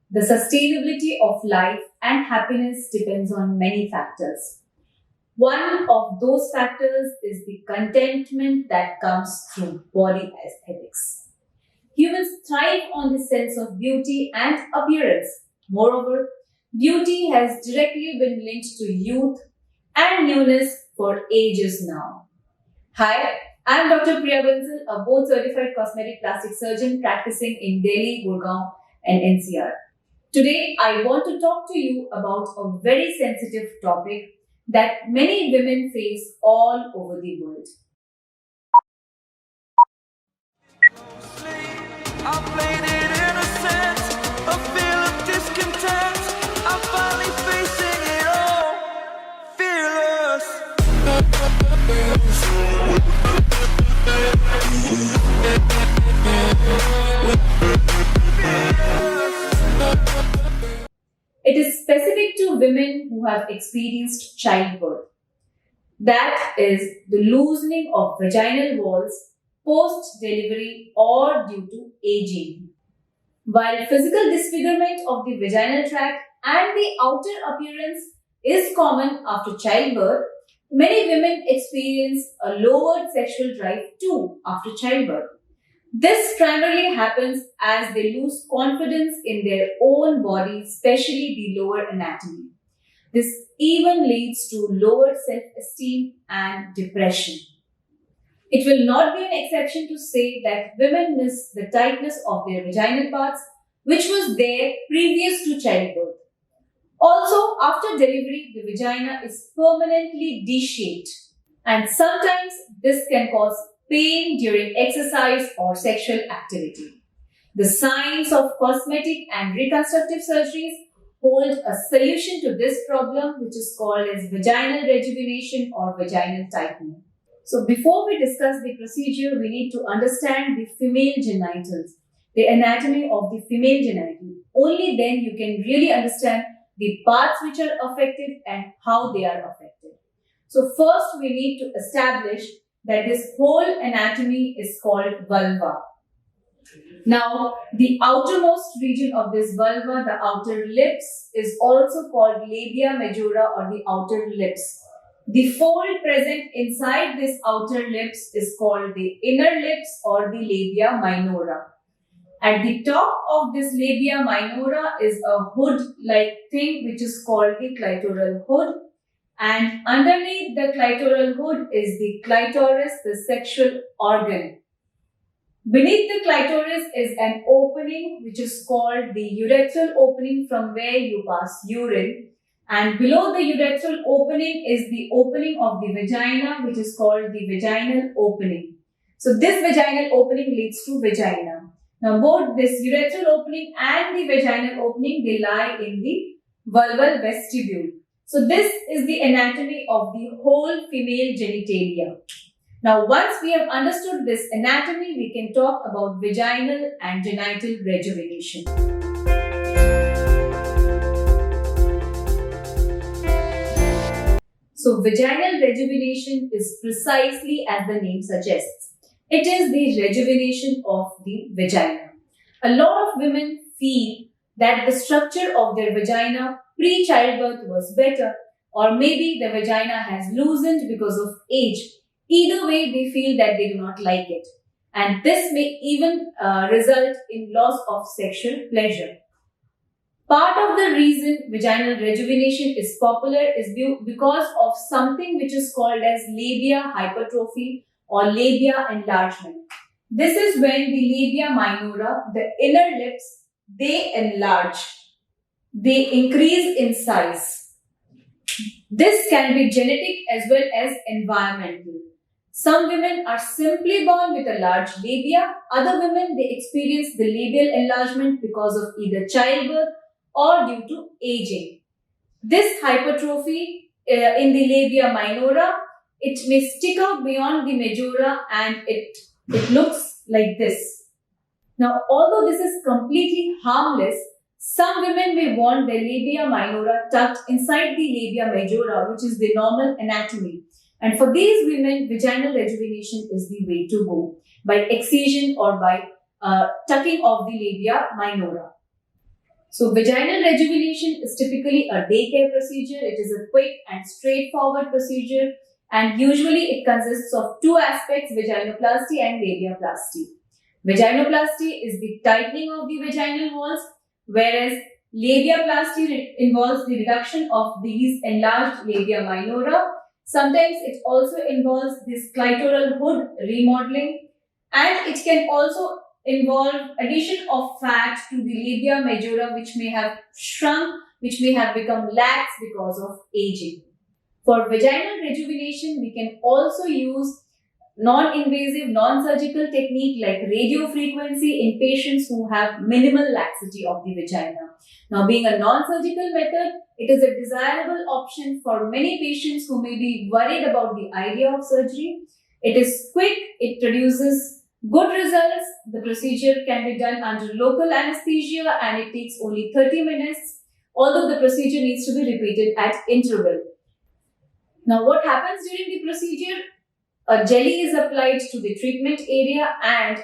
The sustainability of life and happiness depends on many factors. One of those factors is the contentment that comes through body aesthetics. Humans thrive on the sense of beauty and appearance. Moreover, beauty has directly been linked to youth and newness for ages now. Hi, I am Dr. Priya Bansal, a board certified cosmetic plastic surgeon practicing in Delhi, Gurgaon, and NCR. Today, I want to talk to you about a very sensitive topic that many women face all over the world. I played it innocent, a feel of discontent. I'm finally facing it all, fearless. It is specific to women who have experienced childbirth. That is the loosening of vaginal walls post-delivery or due to aging. While physical disfigurement of the vaginal tract and the outer appearance is common after childbirth, many women experience a lowered sexual drive too after childbirth. This primarily happens as they lose confidence in their own body, especially the lower anatomy. This even leads to lower self-esteem and depression. It will not be an exception to say that women miss the tightness of their vaginal parts, which was there previous to childbirth. Also, after delivery, the vagina is permanently D-shaped, and sometimes this can cause pain during exercise or sexual activity. The science of cosmetic and reconstructive surgeries hold a solution to this problem, which is called as vaginal rejuvenation or vaginal tightening. So before we discuss the procedure, we need to understand the female genitals, the anatomy of the female genital. Only then you can really understand the parts which are affected and how they are affected. So first we need to establish that this whole anatomy is called vulva. Now, the outermost region of this vulva, the outer lips, is also called labia majora or the outer lips. The fold present inside this outer lips is called the inner lips or the labia minora. At the top of this labia minora is a hood-like thing which is called the clitoral hood. And underneath the clitoral hood is the clitoris, the sexual organ. Beneath the clitoris is an opening which is called the urethral opening from where you pass urine. And below the urethral opening is the opening of the vagina which is called the vaginal opening. So this vaginal opening leads to vagina. Now both this urethral opening and the vaginal opening, they lie in the vulval vestibule. So this is the anatomy of the whole female genitalia. Now once we have understood this anatomy, we can talk about vaginal and genital rejuvenation. So vaginal rejuvenation is precisely as the name suggests. It is the rejuvenation of the vagina. A lot of women feel that the structure of their vagina pre-childbirth was better, or maybe the vagina has loosened because of age. Either way, they feel that they do not like it. And this may even result in loss of sexual pleasure. Part of the reason vaginal rejuvenation is popular is because of something which is called as labia hypertrophy or labia enlargement. This is when the labia minora, the inner lips, they enlarge. They increase in size. This can be genetic as well as environmental. Some women are simply born with a large labia. Other women, they experience the labial enlargement because of either childbirth or due to aging. This hypertrophy in the labia minora, it may stick out beyond the majora and it looks like this. Now, although this is completely harmless, some women may want their labia minora tucked inside the labia majora, which is the normal anatomy. And for these women, vaginal rejuvenation is the way to go, by excision or by tucking of the labia minora. So vaginal rejuvenation is typically a daycare procedure. It is a quick and straightforward procedure, and usually it consists of two aspects, vaginoplasty and labiaplasty. Vaginoplasty is the tightening of the vaginal walls, whereas labiaplasty involves the reduction of these enlarged labia minora. Sometimes it also involves this clitoral hood remodeling, and it can also involve addition of fat to the labia majora, which may have shrunk, which may have become lax because of aging. For vaginal rejuvenation, we can also use non-invasive, non-surgical technique like radiofrequency in patients who have minimal laxity of the vagina. Now, being a non-surgical method, it is a desirable option for many patients who may be worried about the idea of surgery. It is quick, it produces good results. The procedure can be done under local anesthesia and it takes only 30 minutes, although the procedure needs to be repeated at interval. Now, what happens during the procedure? A jelly is applied to the treatment area and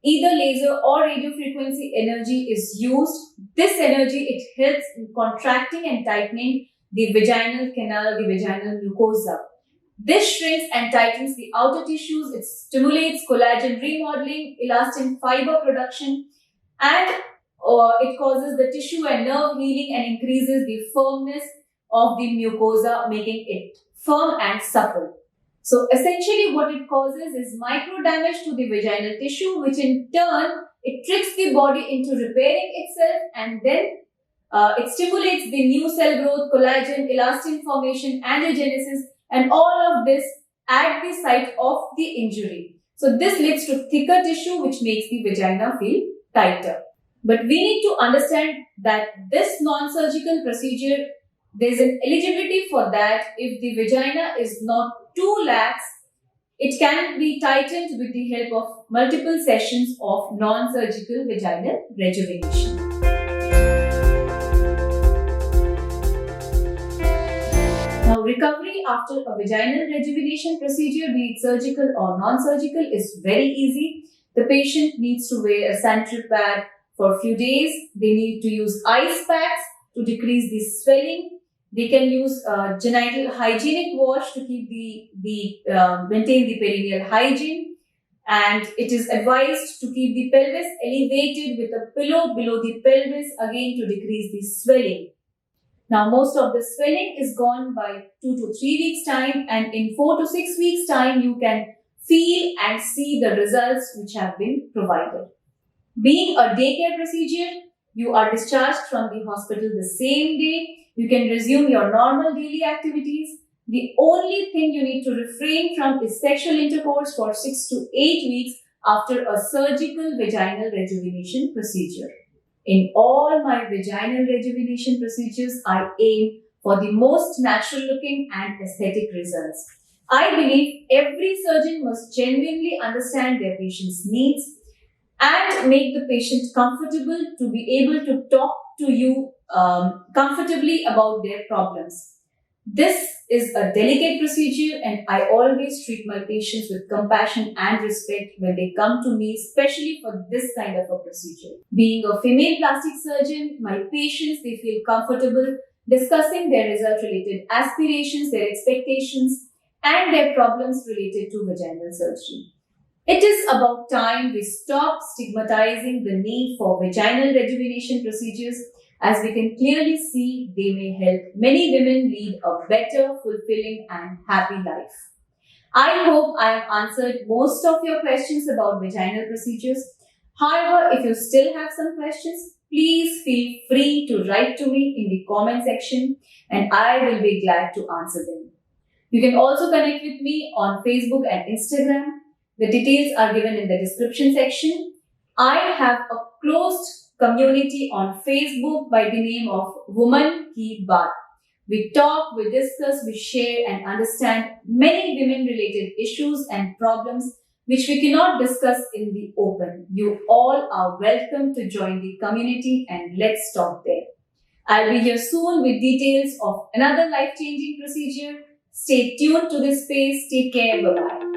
either laser or radiofrequency energy is used. This energy, it helps in contracting and tightening the vaginal canal, the vaginal mucosa. This shrinks and tightens the outer tissues. It stimulates collagen remodeling, elastin fiber production, and it causes the tissue and nerve healing and increases the firmness of the mucosa, making it firm and supple. So essentially what it causes is micro damage to the vaginal tissue, which in turn, it tricks the body into repairing itself, and then it stimulates the new cell growth, collagen, elastin formation, angiogenesis, and all of this at the site of the injury. So this leads to thicker tissue, which makes the vagina feel tighter. But we need to understand that this non-surgical procedure, there's an eligibility for that. If the vagina is not too lax, it can be tightened with the help of multiple sessions of non-surgical vaginal rejuvenation. Now, recovery after a vaginal rejuvenation procedure, be it surgical or non-surgical, is very easy. The patient needs to wear a sanitary pad for a few days. They need to use ice packs to decrease the swelling. They can use genital hygienic wash to keep maintain the perineal hygiene. And it is advised to keep the pelvis elevated with a pillow below the pelvis, again to decrease the swelling. Now, most of the swelling is gone by 2 to 3 weeks time, and in 4 to 6 weeks time, you can feel and see the results which have been provided. Being a daycare procedure, you are discharged from the hospital the same day. You can resume your normal daily activities. The only thing you need to refrain from is sexual intercourse for 6 to 8 weeks after a surgical vaginal rejuvenation procedure. In all my vaginal rejuvenation procedures, I aim for the most natural looking and aesthetic results. I believe every surgeon must genuinely understand their patient's needs and make the patient comfortable to be able to talk to you comfortably about their problems. This is a delicate procedure, and I always treat my patients with compassion and respect when they come to me, especially for this kind of a procedure. Being a female plastic surgeon, my patients, they feel comfortable discussing their result-related aspirations, their expectations, and their problems related to vaginal surgery. It is about time we stop stigmatizing the need for vaginal rejuvenation procedures, as we can clearly see they may help many women lead a better, fulfilling and happy life. I hope I have answered most of your questions about vaginal procedures. However, if you still have some questions, please feel free to write to me in the comment section and I will be glad to answer them. You can also connect with me on Facebook and Instagram. The details are given in the description section. I have a closed community on Facebook by the name of Woman Ki Baat. We talk, we discuss, we share and understand many women-related issues and problems which we cannot discuss in the open. You all are welcome to join the community and let's talk there. I'll be here soon with details of another life-changing procedure. Stay tuned to this space. Take care. Bye-bye.